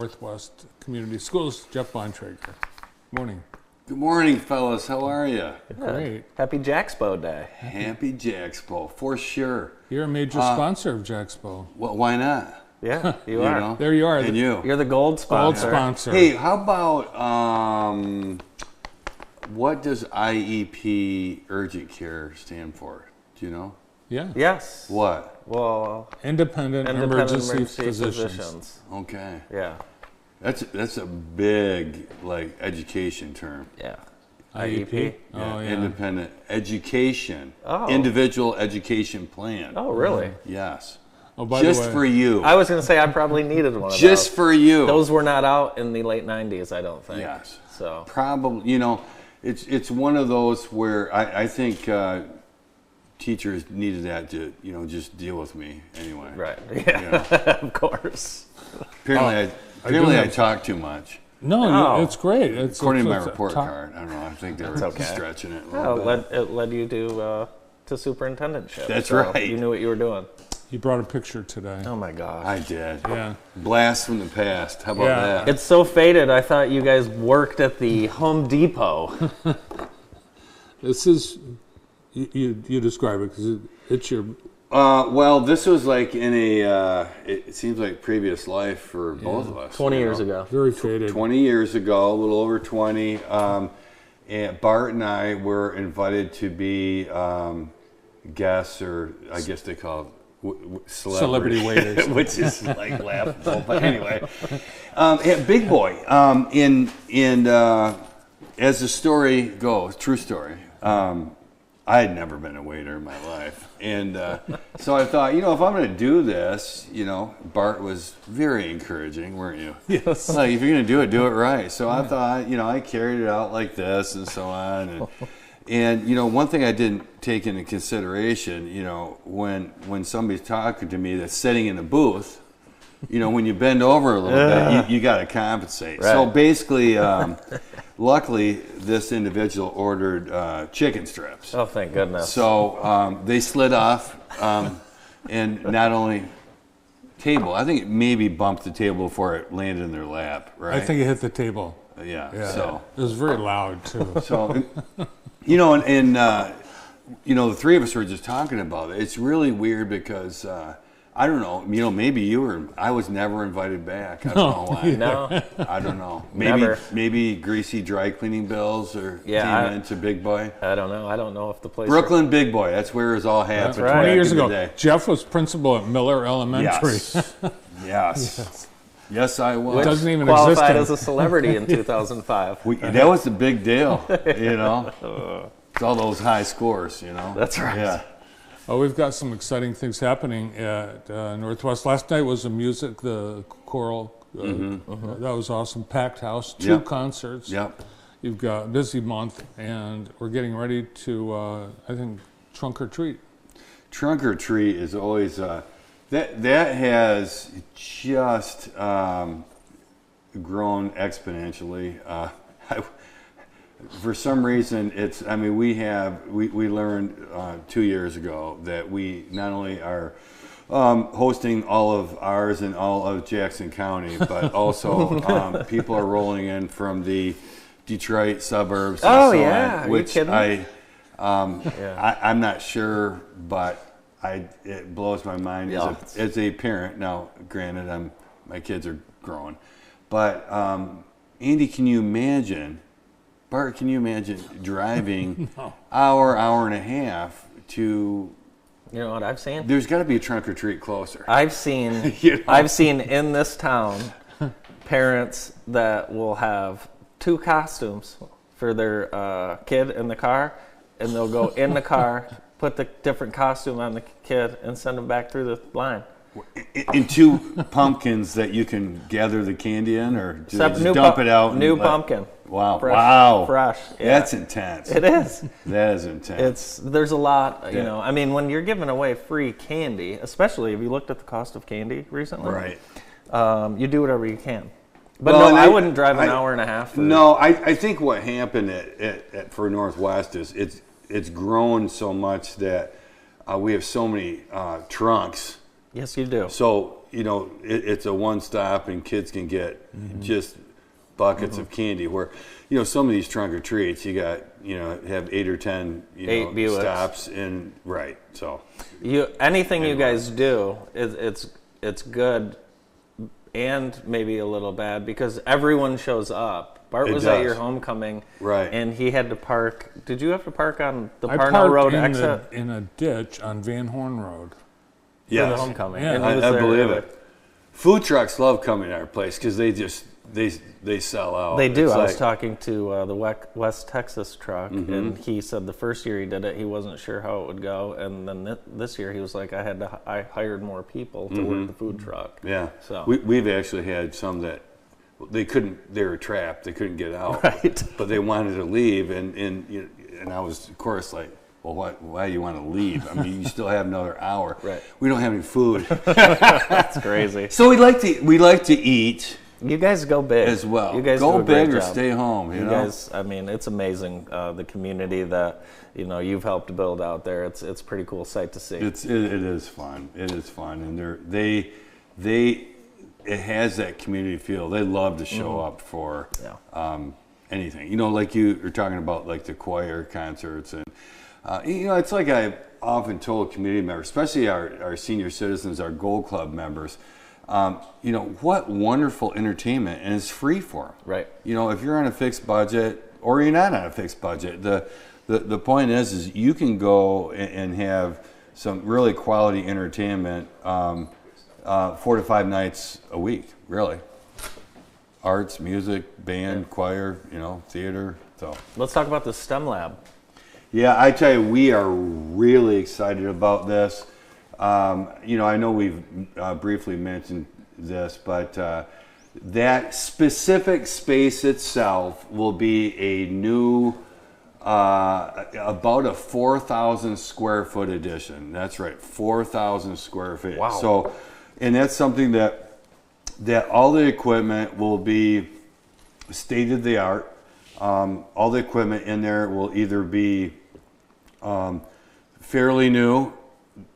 Northwest Community Schools, Geoff Bontrager. Morning. Good morning, fellas. How are you? Great. Happy Jaxpo Day. Happy Jaxpo, for sure. You're a major sponsor of Jaxpo. Well, why not? Yeah, you are. know? There you are. And you. You're the gold sponsor. Gold sponsor. Hey, how about, what does IEP Urgent Care stand for? Do you know? Yeah. Yes. What? Well, Independent emergency physicians. physicians. Okay. Yeah. That's a big, like, education term. Yeah. IEP? Oh, yeah. Independent education. Oh. Individual education plan. Oh, really? Yes. Oh, by Just the way, for you. I was going to say I probably needed one of Just those. for you. Those were not out in the late 90s, I don't think. Yes. So. Probably, it's one of those where I think teachers needed that to, just deal with me anyway. Right. Yeah. Of course. Apparently I talk too much. No, it's great. According to my report card. I don't know. I think they were okay. stretching it a Oh, little bit. it led you to superintendentship. That's so right. You knew what you were doing. You brought a picture today. Oh, my gosh. I did. Yeah. Blast from the past. How about Yeah. that? It's so faded. I thought you guys worked at the Home Depot. This is, you describe it because it's your, Well, this was like in it seems like previous life for both of us. 20 years ago. very faded. 20 years ago, a little over 20, and Bart and I were invited to be guests, or I guess they call it Celebrity waiters. which is like laughable. But anyway, yeah, Big Boy. And as the story goes, true story. I had never been a waiter in my life. And so I thought, if I'm going to do this, Bart was very encouraging, weren't you? Yes. Like, if you're going to do it right. So I thought, I carried it out like this and so on. And one thing I didn't take into consideration, when somebody's talking to me that's sitting in a booth, when you bend over a little bit, you got to compensate. Right. So basically, luckily, this individual ordered chicken strips. Oh, thank goodness. So they slid off, and not only table, I think it maybe bumped the table before it landed in their lap, right? I think it hit the table. Yeah. Yeah. So, It was very loud, too. the three of us were just talking about it. It's really weird because I don't know. Maybe I was never invited back. I don't know why. No. I don't know. Never. Maybe greasy dry cleaning bills came into Big Boy. I don't know. I don't know if the place... Brooklyn Big Boy. That's where it was all happened. right. 20 back years in the ago, day. Jeff was principal at Miller Elementary. Yes. Yes, I was. It doesn't even qualified exist. as a celebrity in 2005. That was a big deal, It's all those high scores, That's right. Yeah. Oh, we've got some exciting things happening at Northwest. Last night was the choral. That was awesome. Packed house, two concerts. Yep. You've got a busy month, and we're getting ready to, I think, trunk or treat. Trunk or treat is always that has just grown exponentially. For some reason, we learned 2 years ago that we not only are hosting all of ours and all of Jackson County, but also people are rolling in from the Detroit suburbs. And Oh, so yeah. on, Are you which kidding? I'm not sure, but it blows my mind Yeah. as a parent. Now, granted, my kids are grown, but Andy, can you imagine? Bart, can you imagine driving hour and a half to? You know what I've seen? There's got to be a trunk or treat closer. I've seen in this town parents that will have two costumes for their kid in the car, and they'll go in the car, put the different costume on the kid, and send them back through the line. In two pumpkins that you can gather the candy in, or do they just New dump it out? New pumpkin. Wow! Fresh, Wow! Fresh. Yeah. That's intense. It is. That is intense. There's a lot, Yeah. I mean, when you're giving away free candy, especially if you looked at the cost of candy recently, Right. You do whatever you can. But Well, no, and I wouldn't drive an hour and a half. No, I think what happened for Northwest is it's grown so much that we have so many trunks. Yes, you do. So you know, it's a one stop and kids can get just buckets of candy. Where, you know, some of these trunk or treats, you got, you know, have 8 or 10, you know, stops and right. So anything you guys do, it's good and maybe a little bad because everyone shows up. Bart was at your homecoming, right? And he had to park. Did you have to park on the Parnell Road exit? In a ditch on Van Horn Road. Yeah, for the homecoming. Yeah, I believe it. Food trucks love coming to our place because they sell out. They do. I was talking to the West Texas truck, and he said the first year he did it, he wasn't sure how it would go, and then this year he was like, I hired more people to work the food truck. Yeah. So we've actually had some that they were trapped, they couldn't get out, right? But they wanted to leave, and I was of course like, well, why do you want to leave? I mean, you still have another hour. Right. We don't have any food. That's crazy. So we like to eat. You guys go big as well. You guys go do a great big or job. stay home. You know? Guys, I mean, it's amazing the community that you've helped build out there. It's a pretty cool sight to see. It is fun. It is fun, and it has that community feel. They love to show up for anything. You know, like you were talking about, like the choir concerts, and you know, it's like I often told community members, especially our senior citizens, our Gold Club members. You know, what wonderful entertainment, and it's free for them. Right. You know, if you're on a fixed budget or you're not on a fixed budget, the point is you can go and have some really quality entertainment 4 to 5 nights a week, really. Arts, music, band, choir, you know, theater. So let's talk about the STEM lab. Yeah, I tell you, we are really excited about this. You know, I know we've briefly mentioned this, but that specific space itself will be a new, about a 4,000 square foot addition. That's right, 4,000 square feet. Wow. So, and that's something that all the equipment will be state of the art. All the equipment in there will either be fairly new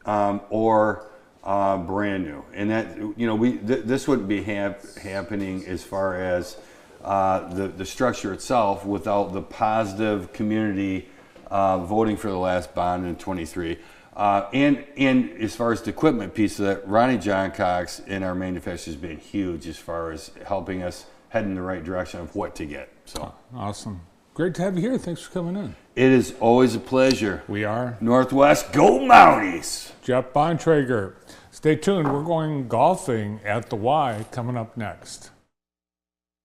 or brand new, and that, you know, this wouldn't be happening as far as the structure itself without the positive community voting for the last bond in 23, and as far as the equipment piece of that, Ronnie John Cox and our manufacturers has been huge as far as helping us head in the right direction of what to get. So awesome. Great to have you here. Thanks for coming in. It is always a pleasure. We are. Northwest, go Mounties! Geoff Bontrager. Stay tuned. We're going golfing at the Y coming up next.